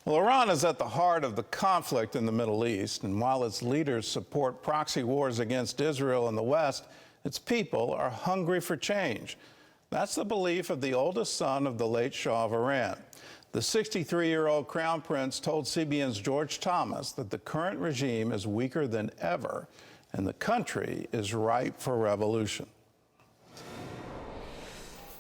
Well, Iran is at the heart of the conflict in the Middle East, and while its leaders support proxy wars against Israel and the West, its people are hungry for change. That's the belief of the oldest son of the late Shah of Iran. The 63-year-old crown prince told CBN's George Thomas that the current regime is weaker than ever, and the country is ripe for revolution.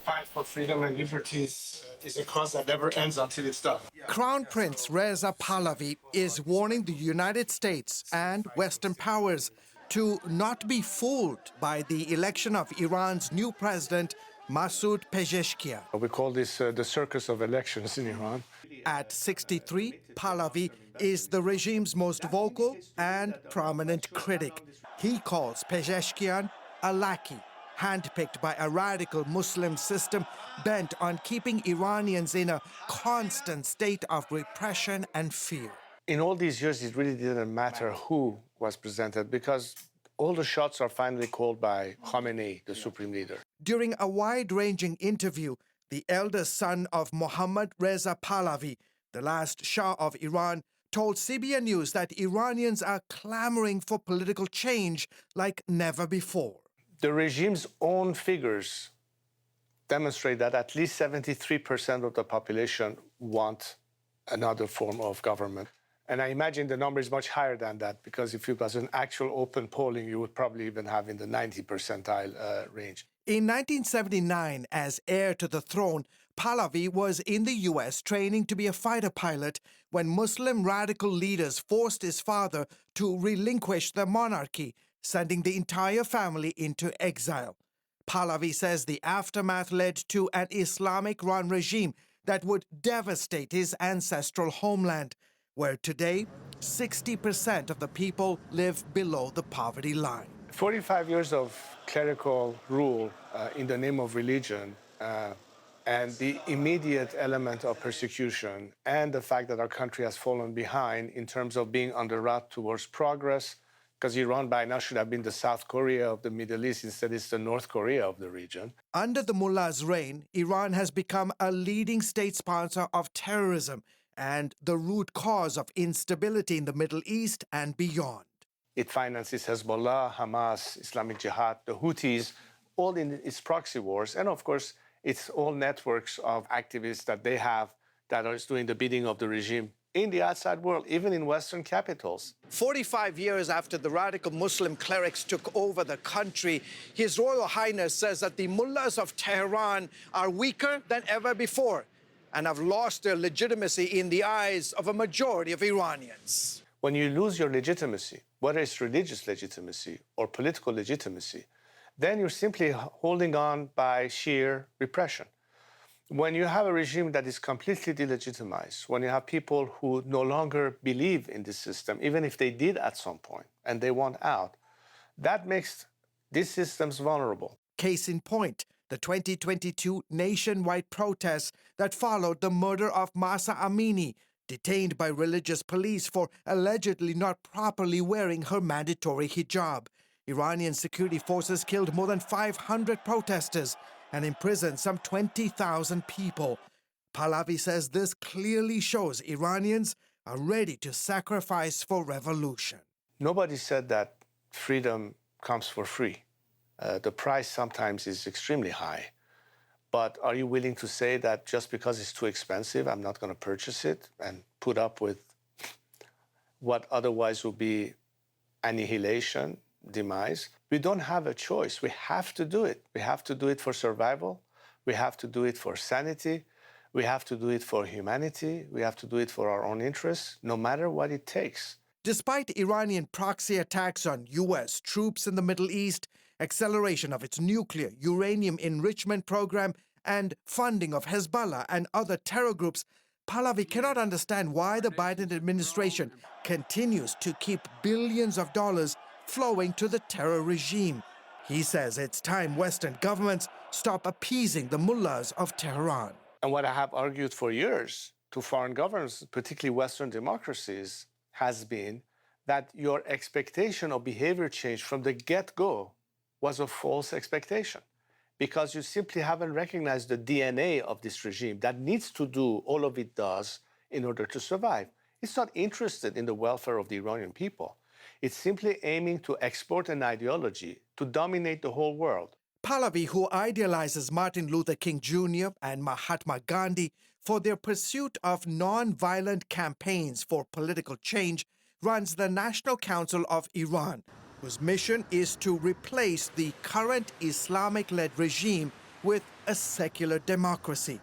Fight for freedom and liberties is a cause that never ends until it's done. Crown Prince Reza Pahlavi is warning the United States and Western powers to not be fooled by the election of Iran's new president, Masoud Pezeshkian. We call this the circus of elections in Iran. At 63, Pahlavi is the regime's most vocal and prominent critic. He calls Pezeshkian a lackey, handpicked by a radical Muslim system bent on keeping Iranians in a constant state of repression and fear. In all these years, it really didn't matter who was presented because all the shots are finally called by Khamenei, the supreme leader. During a wide-ranging interview, the eldest son of Mohammad Reza Pahlavi, the last Shah of Iran, told CBN News that Iranians are clamoring for political change like never before. The regime's own figures demonstrate that at least 73% of the population want another form of government. And I imagine the number is much higher than that, because if it was an actual open polling, you would probably even have in the 90 percentile range. In 1979, as heir to the throne, Pahlavi was in the U.S. training to be a fighter pilot when Muslim radical leaders forced his father to relinquish the monarchy, sending the entire family into exile. Pahlavi says the aftermath led to an Islamic-run regime that would devastate his ancestral homeland, where today 60% of the people live below the poverty line. 45 years of clerical rule in the name of religion and the immediate element of persecution and the fact that our country has fallen behind in terms of being on the route towards progress, because Iran by now should have been the South Korea of the Middle East. Instead, it's the North Korea of the region. Under the mullah's reign, Iran has become a leading state sponsor of terrorism and the root cause of instability in the Middle East and beyond. It finances Hezbollah, Hamas, Islamic Jihad, the Houthis, all in its proxy wars. And of course, it's all networks of activists that they have that are doing the bidding of the regime in the outside world, even in Western capitals. 45 years after the radical Muslim clerics took over the country, His Royal Highness says that the mullahs of Tehran are weaker than ever before and have lost their legitimacy in the eyes of a majority of Iranians. When you lose your legitimacy, whether it's religious legitimacy or political legitimacy, then you're simply holding on by sheer repression. When you have a regime that is completely delegitimized, when you have people who no longer believe in this system, even if they did at some point, and they want out, that makes these systems vulnerable. Case in point, the 2022 nationwide protests that followed the murder of Mahsa Amini, detained by religious police for allegedly not properly wearing her mandatory hijab. Iranian security forces killed more than 500 protesters and imprisoned some 20,000 people. Pahlavi says this clearly shows Iranians are ready to sacrifice for revolution. Nobody said that freedom comes for free. The price sometimes is extremely high. But are you willing to say that just because it's too expensive, I'm not going to purchase it and put up with what otherwise would be annihilation, demise? We don't have a choice. We have to do it. We have to do it for survival. We have to do it for sanity. We have to do it for humanity. We have to do it for our own interests, no matter what it takes. Despite Iranian proxy attacks on U.S. troops in the Middle East, acceleration of its nuclear uranium enrichment program, and funding of Hezbollah and other terror groups, Pahlavi cannot understand why the Biden administration continues to keep billions of dollars flowing to the terror regime. He says it's time Western governments stop appeasing the mullahs of Tehran. And what I have argued for years to foreign governments, particularly Western democracies, has been that your expectation of behavior change from the get-go was a false expectation, because you simply haven't recognized the DNA of this regime that needs to do all of it does in order to survive. It's not interested in the welfare of the Iranian people. It's simply aiming to export an ideology to dominate the whole world. Pahlavi, who idealizes Martin Luther King Jr. and Mahatma Gandhi for their pursuit of non-violent campaigns for political change, runs the National Council of Iran, whose mission is to replace the current Islamic-led regime with a secular democracy.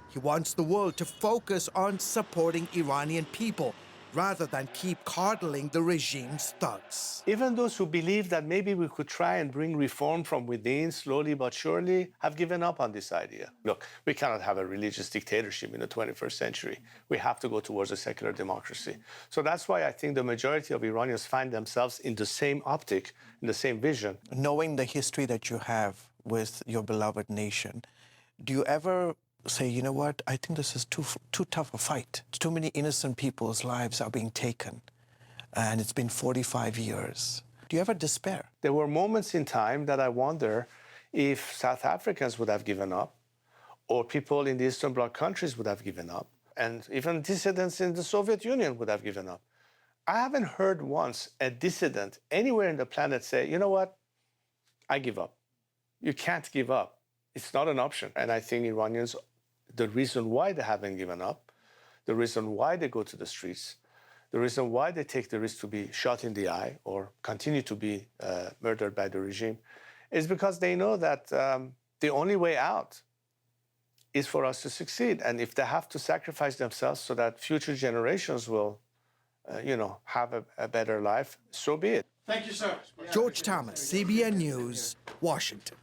He wants the world to focus on supporting Iranian people rather than keep coddling the regime's thugs. Even those who believe that maybe we could try and bring reform from within slowly but surely have given up on this idea. Look, we cannot have a religious dictatorship in the 21st century. We have to go towards a secular democracy. So that's why I think the majority of Iranians find themselves in the same optic, in the same vision. Knowing the history that you have with your beloved nation, do you ever say, you know what, I think this is too tough a fight. Too many innocent people's lives are being taken, and it's been 45 years. Do you ever despair? There were moments in time that I wonder if South Africans would have given up, or people in the Eastern Bloc countries would have given up, and even dissidents in the Soviet Union would have given up. I haven't heard once a dissident anywhere in the planet say, you know what, I give up. You can't give up. It's not an option. And I think Iranians, the reason why they haven't given up, the reason why they go to the streets, the reason why they take the risk to be shot in the eye or continue to be murdered by the regime is because they know that the only way out is for us to succeed. And if they have to sacrifice themselves so that future generations will, have a better life, so be it. Thank you, sir. George Thomas, CBN News, Washington.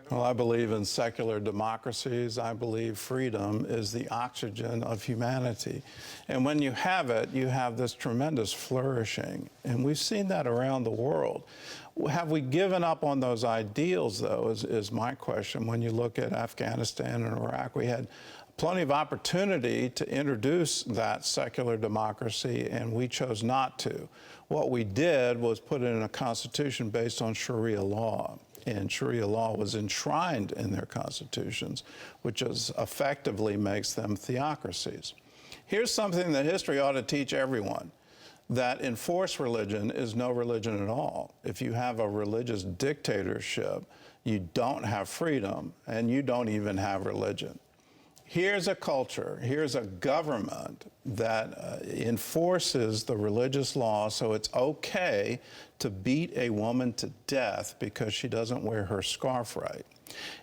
Well, I believe in secular democracies. I believe freedom is the oxygen of humanity. And when you have it, you have this tremendous flourishing. And we've seen that around the world. Have we given up on those ideals, though, is my question. When you look at Afghanistan and Iraq, we had plenty of opportunity to introduce that secular democracy, and we chose not to. What we did was put in a constitution based on Sharia law. And Sharia law was enshrined in their constitutions, which effectively makes them theocracies. Here's something that history ought to teach everyone, that enforced religion is no religion at all. If you have a religious dictatorship, you don't have freedom, and you don't even have religion. Here's a culture, here's a government that enforces the religious law, so it's okay to beat a woman to death because she doesn't wear her scarf right.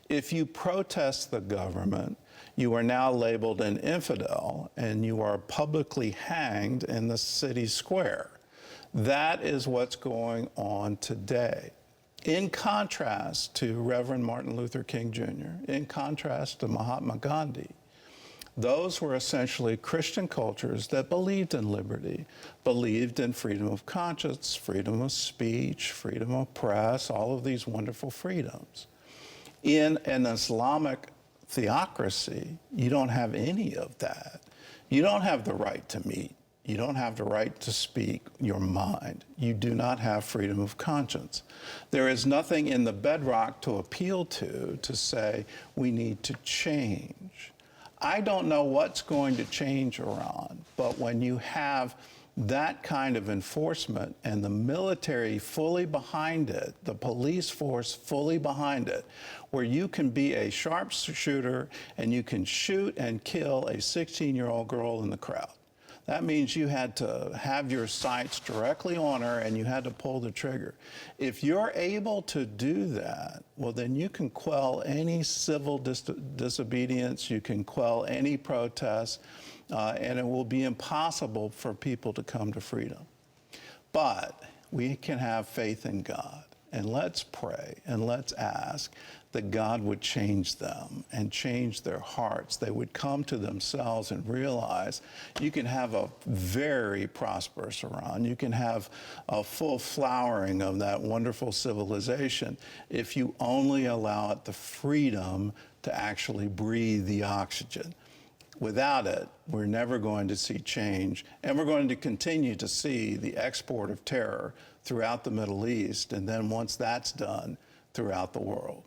If you protest the government, you are now labeled an infidel and you are publicly hanged in the city square. That is what's going on today. In contrast to Reverend Martin Luther King Jr., in contrast to Mahatma Gandhi, those were essentially Christian cultures that believed in liberty, believed in freedom of conscience, freedom of speech, freedom of press, all of these wonderful freedoms. In an Islamic theocracy, you don't have any of that. You don't have the right to meet. You don't have the right to speak your mind. You do not have freedom of conscience. There is nothing in the bedrock to appeal to say we need to change. I don't know what's going to change Iran, but when you have that kind of enforcement and the military fully behind it, the police force fully behind it, where you can be a sharpshooter and you can shoot and kill a 16-year-old girl in the crowd. That means you had to have your sights directly on her and you had to pull the trigger. If you're able to do that, well, then you can quell any civil disobedience, you can quell any protest, and it will be impossible for people to come to freedom. But we can have faith in God, and let's pray and let's ask that God would change them and change their hearts. They would come to themselves and realize you can have a very prosperous Iran. You can have a full flowering of that wonderful civilization if you only allow it the freedom to actually breathe the oxygen. Without it, we're never going to see change, and we're going to continue to see the export of terror throughout the Middle East, and then once that's done, throughout the world.